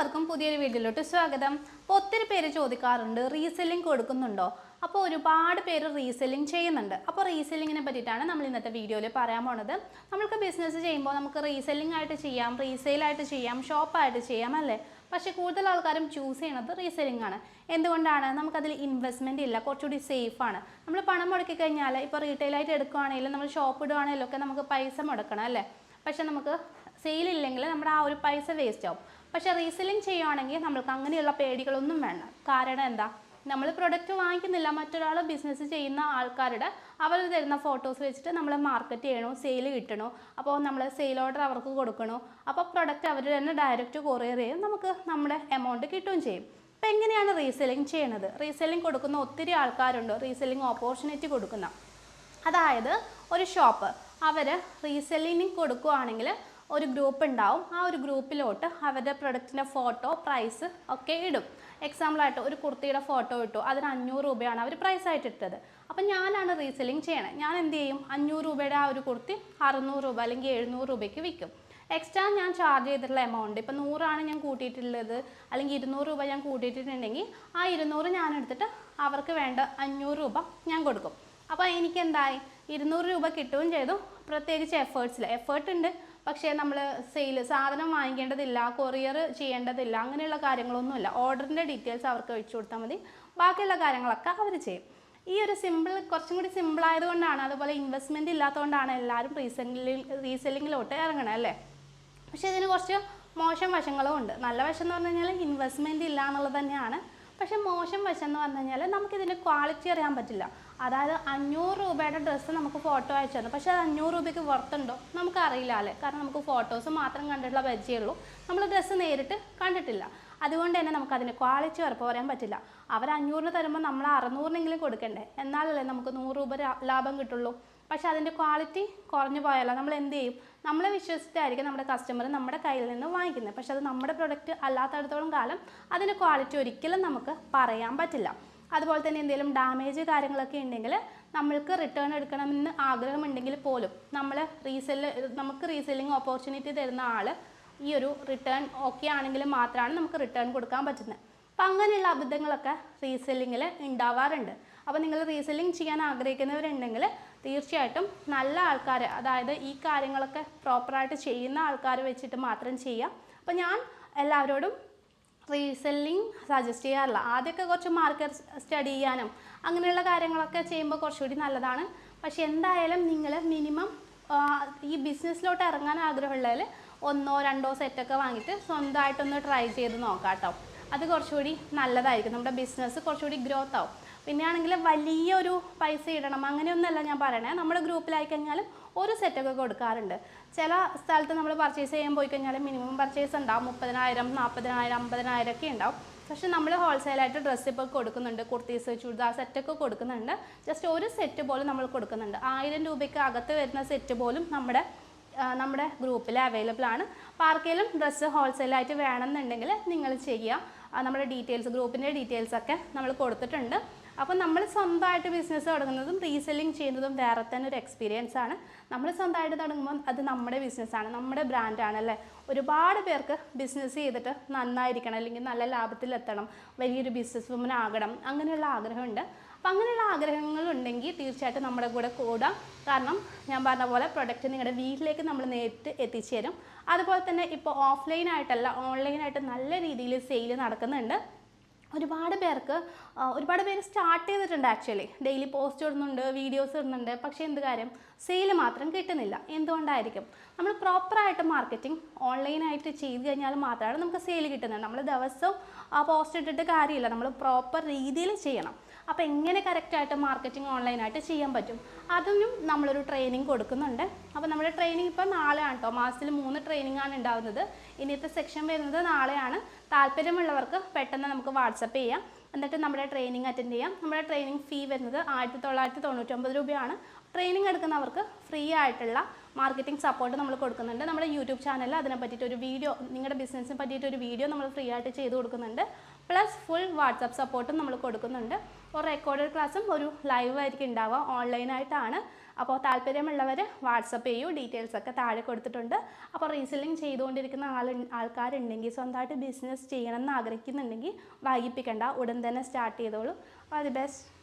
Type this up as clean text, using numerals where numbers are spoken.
എല്ലാവർക്കും പുതിയൊരു വീഡിയോയിലോട്ട് സ്വാഗതം. അപ്പോൾ ഒത്തിരി പേര് ചോദിക്കാറുണ്ട് റീസെല്ലിംഗ് കൊടുക്കുന്നുണ്ടോ? അപ്പോൾ ഒരുപാട് പേര് റീസെല്ലിംഗ് ചെയ്യുന്നുണ്ട്. അപ്പോൾ റീസെല്ലിങ്ങിനെ പറ്റിയിട്ടാണ് നമ്മൾ ഇന്നത്തെ വീഡിയോയിൽ പറയാൻ പോണത്. നമുക്ക് ബിസിനസ് ചെയ്യുമ്പോൾ നമുക്ക് റീസെല്ലിംഗ് ആയിട്ട് ചെയ്യാം, റീസെയിലായിട്ട് ചെയ്യാം, ഷോപ്പായിട്ട് ചെയ്യാം അല്ലേ? പക്ഷേ കൂടുതൽ ആൾക്കാരും ചൂസ് ചെയ്യണത് റീസെല്ലിംഗ് ആണ്. എന്തുകൊണ്ടാണ്? നമുക്കതിൽ ഇൻവെസ്റ്റ്മെൻറ്റ് ഇല്ല, കുറച്ചുകൂടി സേഫാണ്. നമ്മൾ പണം മുടക്കി കഴിഞ്ഞാൽ ഇപ്പോൾ റീറ്റെയിലായിട്ട് എടുക്കുകയാണെങ്കിലും നമ്മൾ ഷോപ്പ് ഇടുകയാണെങ്കിലും ഒക്കെ നമുക്ക് പൈസ മുടക്കണം അല്ലേ? പക്ഷേ നമുക്ക് സെയിലില്ലെങ്കിൽ നമ്മുടെ ആ ഒരു പൈസ വേസ്റ്റ് ആവും. പക്ഷേ റീസെല്ലിംഗ് ചെയ്യുകയാണെങ്കിൽ നമ്മൾക്ക് അങ്ങനെയുള്ള പേടികളൊന്നും വേണ്ട. കാരണം എന്താ? നമ്മൾ പ്രൊഡക്റ്റ് വാങ്ങിക്കുന്നില്ല, മറ്റൊരാൾ ബിസിനസ് ചെയ്യുന്ന ആൾക്കാരുടെ അവർ തരുന്ന ഫോട്ടോസ് വെച്ചിട്ട് നമ്മൾ മാർക്കറ്റ് ചെയ്യണോ, സെയിൽ കിട്ടണോ, അപ്പോൾ നമ്മൾ സെയിൽ ഓർഡർ അവർക്ക് കൊടുക്കണോ, അപ്പോൾ പ്രൊഡക്റ്റ് അവർ തന്നെ ഡയറക്റ്റ് കൊറിയർ ചെയ്യും, നമുക്ക് നമ്മുടെ എമൗണ്ട് കിട്ടുകയും ചെയ്യും. അപ്പോൾ എങ്ങനെയാണ് റീസെല്ലിംഗ് ചെയ്യണത്? റീസെല്ലിംഗ് കൊടുക്കുന്ന ഒത്തിരി ആൾക്കാരുണ്ട്, റീസെല്ലിംഗ് ഓപ്പർച്യൂണിറ്റി കൊടുക്കുന്ന. അതായത് ഒരു ഷോപ്പ് അവർ റീസെല്ലിംഗ് കൊടുക്കുകയാണെങ്കിൽ ഒരു ഗ്രൂപ്പ് ഉണ്ടാവും. ആ ഒരു ഗ്രൂപ്പിലോട്ട് അവരുടെ പ്രൊഡക്റ്റിൻ്റെ ഫോട്ടോ, പ്രൈസ് ഒക്കെ ഇടും. എക്സാമ്പിളായിട്ട് ഒരു കുർത്തിയുടെ ഫോട്ടോ ഇട്ടു, അതിന് 500 രൂപയാണ് അവർ പ്രൈസായിട്ട് ഇട്ടത്. അപ്പം ഞാനാണ് റീസെല്ലിംഗ് ചെയ്യണത്. ഞാൻ എന്ത് ചെയ്യും? 500 രൂപയുടെ ആ ഒരു കുർത്തി 600 രൂപ അല്ലെങ്കിൽ 700 രൂപയ്ക്ക് വിൽക്കും. എക്സ്ട്രാ ഞാൻ ചാർജ് ചെയ്തിട്ടുള്ള എമൗണ്ട് ഇപ്പോൾ 100 ഞാൻ കൂട്ടിയിട്ടുള്ളത്, അല്ലെങ്കിൽ 200 രൂപ ഞാൻ കൂട്ടിയിട്ടുണ്ടെങ്കിൽ ആ 200 ഞാൻ എടുത്തിട്ട് അവർക്ക് വേണ്ട 500 രൂപ ഞാൻ കൊടുക്കും. അപ്പോൾ എനിക്ക് എന്തായി? 200 രൂപ കിട്ടുകയും ചെയ്തു. പ്രത്യേകിച്ച് എഫേർട്ട് ഉണ്ട്, പക്ഷേ നമ്മൾ സാധനം വാങ്ങിക്കേണ്ടതില്ല, കൊറിയർ ചെയ്യേണ്ടതില്ല, അങ്ങനെയുള്ള കാര്യങ്ങളൊന്നുമില്ല. ഓർഡറിൻ്റെ ഡീറ്റെയിൽസ് അവർക്ക് ഒഴിച്ചു കൊടുത്താൽ മതി, ബാക്കിയുള്ള കാര്യങ്ങളൊക്കെ അവർ ചെയ്യും. ഈ ഒരു കുറച്ചും കൂടി സിമ്പിൾ ആയതുകൊണ്ടാണ്, അതുപോലെ ഇൻവെസ്റ്റ്മെൻറ്റ് ഇല്ലാത്തതുകൊണ്ടാണ് എല്ലാവരും റീസെല്ലിങ്ങിലോട്ട് ഇറങ്ങണത് അല്ലേ? പക്ഷേ ഇതിന് കുറച്ച് മോശം വശങ്ങളും ഉണ്ട്. നല്ല വശം എന്ന് പറഞ്ഞു കഴിഞ്ഞാൽ ഇൻവെസ്റ്റ്മെൻറ്റ് ഇല്ല എന്നുള്ളത് തന്നെയാണ്. പക്ഷേ മോശം വശം എന്ന് പറഞ്ഞു കഴിഞ്ഞാൽ നമുക്കിതിൻ്റെ ക്വാളിറ്റി അറിയാൻ പറ്റില്ല. അതായത് 500 രൂപയുടെ ഡ്രസ്സ് നമുക്ക് ഫോട്ടോ അയച്ചു തന്നു, പക്ഷേ അത് 500 രൂപയ്ക്ക് വർത്തുണ്ടോ നമുക്കറിയില്ല അല്ലേ? കാരണം നമുക്ക് ഫോട്ടോസ് മാത്രം കണ്ടിട്ടുള്ള പരിചയമുള്ളൂ, നമ്മൾ ഡ്രസ്സ് നേരിട്ട് കണ്ടിട്ടില്ല. അതുകൊണ്ട് തന്നെ നമുക്കതിൻ്റെ ക്വാളിറ്റി ഉറപ്പ് പറയാൻ പറ്റില്ല. അവർ 500 തരുമ്പോൾ നമ്മൾ 600 കൊടുക്കണ്ടേ? എന്നാലല്ലേ നമുക്ക് 100 രൂപ ലാഭം കിട്ടുള്ളൂ. പക്ഷേ അതിൻ്റെ ക്വാളിറ്റി കുറഞ്ഞു പോയാലോ നമ്മൾ എന്ത് ചെയ്യും? നമ്മളെ വിശ്വസിച്ചിട്ടായിരിക്കും നമ്മുടെ കസ്റ്റമർ നമ്മുടെ കയ്യിൽ നിന്ന് വാങ്ങിക്കുന്നത്. പക്ഷേ അത് നമ്മുടെ പ്രൊഡക്റ്റ് അല്ലാത്തടത്തോളം കാലം അതിൻ്റെ ക്വാളിറ്റി ഒരിക്കലും നമുക്ക് പറയാൻ പറ്റില്ല. അതുപോലെ തന്നെ എന്തെങ്കിലും ഡാമേജ് കാര്യങ്ങളൊക്കെ ഉണ്ടെങ്കിൽ നമ്മൾക്ക് റിട്ടേൺ എടുക്കണമെന്ന് ആഗ്രഹമുണ്ടെങ്കിൽ പോലും നമുക്ക് റീസെല്ലിംഗ് ഓപ്പർച്യൂണിറ്റി തരുന്ന ആൾ ഈ ഒരു റിട്ടേൺ ഓക്കെ ആണെങ്കിൽ മാത്രമാണ് നമുക്ക് റിട്ടേൺ കൊടുക്കാൻ പറ്റുന്നത്. അപ്പം അങ്ങനെയുള്ള അബദ്ധങ്ങളൊക്കെ റീസെല്ലിങ്ങിൽ ഉണ്ടാവാറുണ്ട്. അപ്പോൾ നിങ്ങൾ റീസെല്ലിംഗ് ചെയ്യാൻ ആഗ്രഹിക്കുന്നവരുണ്ടെങ്കിൽ തീർച്ചയായിട്ടും നല്ല ആൾക്കാർ, അതായത് ഈ കാര്യങ്ങളൊക്കെ പ്രോപ്പറായിട്ട് ചെയ്യുന്ന ആൾക്കാർ വെച്ചിട്ട് മാത്രം ചെയ്യാം. അപ്പോൾ ഞാൻ എല്ലാവരോടും റീസെല്ലിംഗ് സജസ്റ്റ് ചെയ്യാറില്ല. ആദ്യമൊക്കെ കുറച്ച് മാർക്കറ്റ് സ്റ്റഡി ചെയ്യാനും അങ്ങനെയുള്ള കാര്യങ്ങളൊക്കെ ചെയ്യുമ്പോൾ കുറച്ചുകൂടി നല്ലതാണ്. പക്ഷേ എന്തായാലും നിങ്ങൾ മിനിമം ഈ ബിസിനസ്സിലോട്ട് ഇറങ്ങാൻ ആഗ്രഹമുള്ളതിൽ 1-2 സെറ്റൊക്കെ വാങ്ങിയിട്ട് സ്വന്തമായിട്ടൊന്ന് ട്രൈ ചെയ്ത് നോക്കാം കേട്ടോ. അത് കുറച്ചുകൂടി നല്ലതായിരിക്കും, നമ്മുടെ ബിസിനസ് കുറച്ചുകൂടി ഗ്രോത്ത് ആവും. പിന്നെ ആണെങ്കിൽ വലിയൊരു പൈസ ഇടണം അങ്ങനെയൊന്നുമല്ല ഞാൻ പറയണേ. നമ്മുടെ ഗ്രൂപ്പിലായി കഴിഞ്ഞാലും ഒരു സെറ്റൊക്കെ കൊടുക്കാറുണ്ട്. ചില സ്ഥലത്ത് നമ്മൾ പർച്ചേസ് ചെയ്യാൻ പോയി കഴിഞ്ഞാൽ മിനിമം പർച്ചേസ് ഉണ്ടാവും, 30,000, 40,000, 50,000 ഒക്കെ ഉണ്ടാവും. പക്ഷേ നമ്മൾ ഹോൾസെയിലായിട്ട് ഡ്രസ്സ് ഇപ്പോൾ കൊടുക്കുന്നുണ്ട്, കുർത്തീസ്, ചുരിദാർ സെറ്റൊക്കെ കൊടുക്കുന്നുണ്ട്. ജസ്റ്റ് ഒരു സെറ്റ് പോലും നമ്മൾ കൊടുക്കുന്നുണ്ട്. 1000 രൂപയ്ക്ക് അകത്ത് വരുന്ന സെറ്റ് പോലും നമ്മുടെ ഗ്രൂപ്പിൽ അവൈലബിൾ ആണ്. അപ്പോൾ ആർക്കെങ്കിലും ഡ്രസ്സ് ഹോൾസെയിലായിട്ട് വേണമെന്നുണ്ടെങ്കിൽ നിങ്ങൾ ചെയ്യുക. നമ്മുടെ ഗ്രൂപ്പിൻ്റെ ഡീറ്റെയിൽസൊക്കെ നമ്മൾ കൊടുത്തിട്ടുണ്ട്. അപ്പോൾ നമ്മൾ സ്വന്തമായിട്ട് ബിസിനസ് തുടങ്ങുന്നതും റീസെല്ലിംഗ് ചെയ്യുന്നതും വേറെ തന്നെ ഒരു എക്സ്പീരിയൻസ് ആണ്. നമ്മൾ സ്വന്തമായിട്ട് തുടങ്ങുമ്പോൾ അത് നമ്മുടെ ബിസിനസ്സാണ്, നമ്മുടെ ബ്രാൻഡാണ് അല്ലേ? ഒരുപാട് പേർക്ക് ബിസിനസ് ചെയ്തിട്ട് നന്നായിരിക്കണം, അല്ലെങ്കിൽ നല്ല ലാഭത്തിലെത്തണം, വലിയൊരു ബിസിനസ് വുമൻ ആകണം, അങ്ങനെയുള്ള ആഗ്രഹമുണ്ട്. അപ്പം അങ്ങനെയുള്ള ആഗ്രഹങ്ങളുണ്ടെങ്കിൽ തീർച്ചയായിട്ടും നമ്മുടെ കൂടെ കൂടാം. കാരണം ഞാൻ പറഞ്ഞ പോലെ പ്രൊഡക്റ്റ് നിങ്ങളുടെ വീട്ടിലേക്ക് നമ്മൾ നേരിട്ട് എത്തിച്ചു തരും. അതുപോലെ തന്നെ ഇപ്പോൾ ഓഫ്ലൈനായിട്ടല്ല, ഓൺലൈനായിട്ട് നല്ല രീതിയിൽ സെയിൽ നടക്കുന്നുണ്ട്. ഒരുപാട് പേര് സ്റ്റാർട്ട് ചെയ്തിട്ടുണ്ട്. ആക്ച്വലി ഡെയിലി പോസ്റ്റ് ഇടുന്നുണ്ട്, വീഡിയോസ് ഇടുന്നുണ്ട്. പക്ഷേ എന്ത് കാര്യം? സെയിൽ മാത്രം കിട്ടുന്നില്ല. എന്തുകൊണ്ടായിരിക്കും? നമ്മൾ പ്രോപ്പറായിട്ട് മാർക്കറ്റിംഗ് ഓൺലൈനായിട്ട് ചെയ്ത് കഴിഞ്ഞാൽ മാത്രമാണ് നമുക്ക് സെയിൽ കിട്ടുന്നത്. നമ്മൾ ദിവസവും പോസ്റ്റ് ഇട്ടിട്ട് കാര്യമില്ല, നമ്മൾ പ്രോപ്പർ രീതിയിൽ ചെയ്യണം. അപ്പോൾ എങ്ങനെ കറക്റ്റായിട്ട് മാർക്കറ്റിംഗ് ഓൺലൈനായിട്ട് ചെയ്യാൻ പറ്റും? അതിനും നമ്മളൊരു ട്രെയിനിങ് കൊടുക്കുന്നുണ്ട്. അപ്പോൾ നമ്മുടെ ട്രെയിനിങ് ഇപ്പോൾ നാളെയാണ് കേട്ടോ. മാസത്തിൽ 3 ട്രെയിനിങ്ങാണ് ഉണ്ടാകുന്നത്. ഇനിയത്തെ സെക്ഷൻ വരുന്നത് നാളെയാണ്. താല്പര്യമുള്ളവർക്ക് പെട്ടെന്ന് നമുക്ക് വാട്സപ്പ് ചെയ്യാം, എന്നിട്ട് നമ്മുടെ ട്രെയിനിങ് അറ്റൻഡ് ചെയ്യാം. നമ്മുടെ ട്രെയിനിങ് ഫീ വരുന്നത് 1999 രൂപയാണ്. ട്രെയിനിങ് എടുക്കുന്നവർക്ക് ഫ്രീ ആയിട്ടുള്ള മാർക്കറ്റിംഗ് സപ്പോർട്ട് നമ്മൾ കൊടുക്കുന്നുണ്ട്. നമ്മുടെ യൂട്യൂബ് ചാനലിൽ അതിനെ പറ്റിയിട്ടൊരു വീഡിയോ, നിങ്ങളുടെ ബിസിനസ്സിനെ പറ്റിയിട്ടൊരു വീഡിയോ നമ്മൾ ഫ്രീ ആയിട്ട് ചെയ്ത് കൊടുക്കുന്നുണ്ട്. പ്ലസ് ഫുൾ വാട്സപ്പ് സപ്പോർട്ടും നമ്മൾ കൊടുക്കുന്നുണ്ട്. ഒരു റെക്കോർഡഡ് ക്ലാസ്സും ഒരു ലൈവ് ആയിരിക്കും ഉണ്ടാവുക, ഓൺലൈനായിട്ടാണ്. അപ്പോൾ താല്പര്യമുള്ളവർ വാട്സപ്പ് ചെയ്യൂ, ഡീറ്റെയിൽസൊക്കെ താഴെ കൊടുത്തിട്ടുണ്ട്. അപ്പോൾ റീസെല്ലിംഗ് ചെയ്തുകൊണ്ടിരിക്കുന്ന ആൾക്കാരുണ്ടെങ്കിൽ, സ്വന്തമായിട്ട് ബിസിനസ് ചെയ്യണം എന്ന് ആഗ്രഹിക്കുന്നുണ്ടെങ്കിൽ വൈകിപ്പിക്കേണ്ട, ഉടൻ തന്നെ സ്റ്റാർട്ട് ചെയ്തോളൂ. All the best.